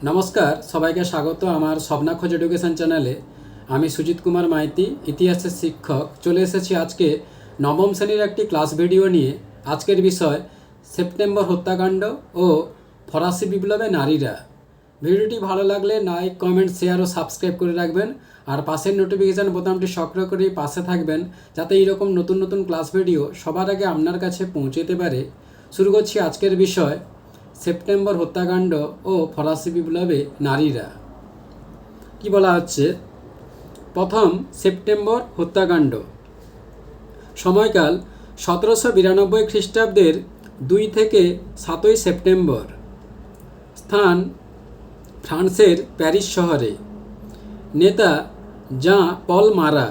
নমস্কার, সবাইকে স্বাগত আমার স্বপ্না খোঁজ এডুকেশন চ্যানেলে। আমি সুজিত কুমার মাইতি, ইতিহাসের শিক্ষক। চলে এসেছি আজকে নবম শ্রেণীর একটি ক্লাস ভিডিও নিয়ে। আজকের বিষয় সেপ্টেম্বর হত্যাকাণ্ড ও ফরাসি বিপ্লবে নারীরা। ভিডিওটি ভালো লাগলে লাইক, কমেন্ট, শেয়ার ও সাবস্ক্রাইব করে রাখবেন। আর পাশের নোটিফিকেশান বোতামটি সক্রিয় করে পাশে থাকবেন, যাতে এইরকম নতুন নতুন ক্লাস ভিডিও সবার আগে আপনার কাছে পৌঁছে যেতে পারে। শুরু করছি আজকের বিষয় সেপ্টেম্বর হত্যাকাণ্ড ও ফরাসি বিপ্লবে নারীরা। কি বলা হচ্ছে, প্রথম সেপ্টেম্বর হত্যাকাণ্ড। সময়কাল 1792 খ্রিস্টাব্দের 2 থেকে 7 সেপ্টেম্বর। স্থান ফ্রান্সের প্যারিস শহরে। নেতা জাঁ পল মারা।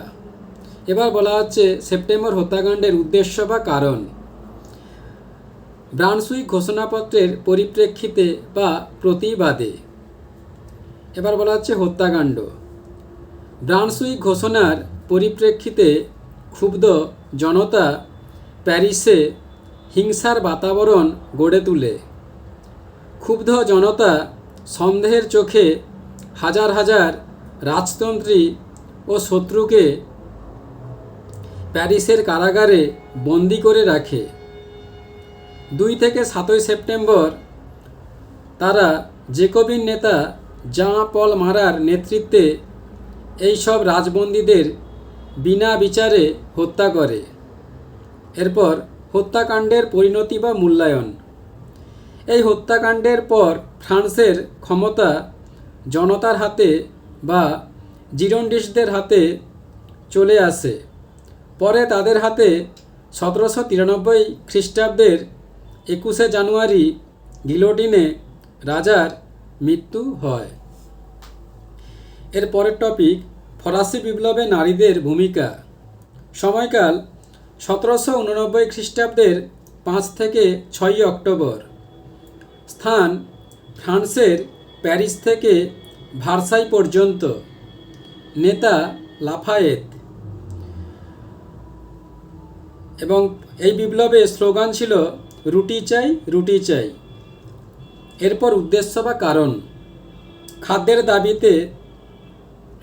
এবার বলা হচ্ছে সেপ্টেম্বর হত্যাকাণ্ডের উদ্দেশ্য বা কারণ। ব্রান্সউইক ঘোষণাপত্রের পরিপ্রেক্ষিতে বা প্রতিবাদে। এবার বলা হচ্ছে হত্যাকাণ্ড। ব্রান্সউইক ঘোষণার পরিপ্রেক্ষিতে ক্ষুব্ধ জনতা প্যারিসে হিংসার বাতাবরণ গড়ে তোলে। ক্ষুব্ধ জনতা সন্দেহের চোখে হাজার হাজার রাজতন্ত্রী ও শত্রুকে প্যারিসের কারাগারে বন্দি করে রাখে। 2 থেকে 7 সেপ্টেম্বর তারা জেকোবিন নেতা জাঁ পল মারার নেতৃত্বে এই সব রাজবন্দীদের বিনা বিচারে হত্যা করে। এরপর হত্যাকাণ্ডের পরিণতি বা মূল্যায়ন। এই হত্যাকাণ্ডের পর ফ্রান্সের ক্ষমতা জনতার হাতে বা জিরোন্ডিস্টদের হাতে চলে আসে। পরে তাদের হাতে 1793 খ্রিস্টাব্দের 21 জানুয়ারি গিলোটিনে রাজার মৃত্যু হয়। এর পরের টপিক ফরাসি বিপ্লবে নারীদের ভূমিকা। সময়কাল 1789 খ্রিস্টাব্দের 5 থেকে 6 অক্টোবর। স্থান ফ্রান্সের প্যারিস থেকে ভার্সাই পর্যন্ত। নেতা লাফায়েত। এবং এই বিপ্লবের স্লোগান ছিল রুটি চাই, রুটি চাই। এরপর উদ্দেশ্য বা কারণ। খাদ্যের দাবিতে,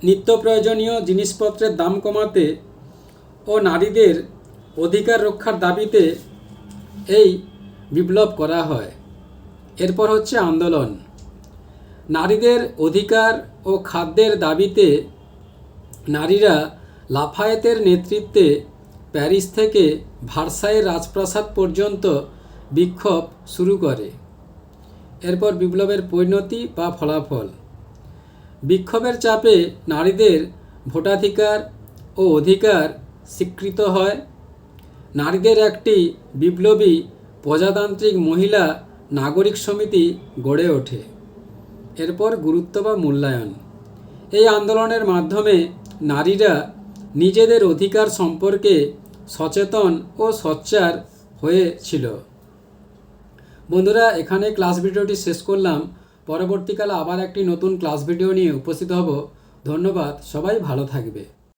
নিত্য প্রয়োজনীয় জিনিসপত্রের দাম কমাতে ও নারীদের অধিকার রক্ষার দাবিতে এই বিপ্লব করা হয়। এরপর হচ্ছে আন্দোলন। নারীদের অধিকার ও খাদ্যের দাবিতে নারীরা লাফায়েতের নেতৃত্বে প্যারিস থেকে ভার্সাইয়ের রাজপ্রাসাদ পর্যন্ত বিক্ষোভ শুরু করে। এরপর বিপ্লবের পরিণতি বা ফলাফল। বিক্ষোভের চাপে নারীদের ভোটাধিকার ও অধিকার স্বীকৃত হয়। নারীদের একটি বিপ্লবী প্রজাতান্ত্রিক মহিলা নাগরিক সমিতি গড়ে ওঠে। এরপর গুরুত্ব বা মূল্যায়ন। এই আন্দোলনের মাধ্যমে নারীরা নিজেদের অধিকার সম্পর্কে সচেতন ও সোচ্চার হয়েছিল। বন্ধুরা, এখানে ক্লাস ভিডিওটি শেষ করলাম। পরবর্তীকালে আবার একটি নতুন ক্লাস ভিডিও নিয়ে উপস্থিত হব। ধন্যবাদ, সবাই ভালো থাকবে।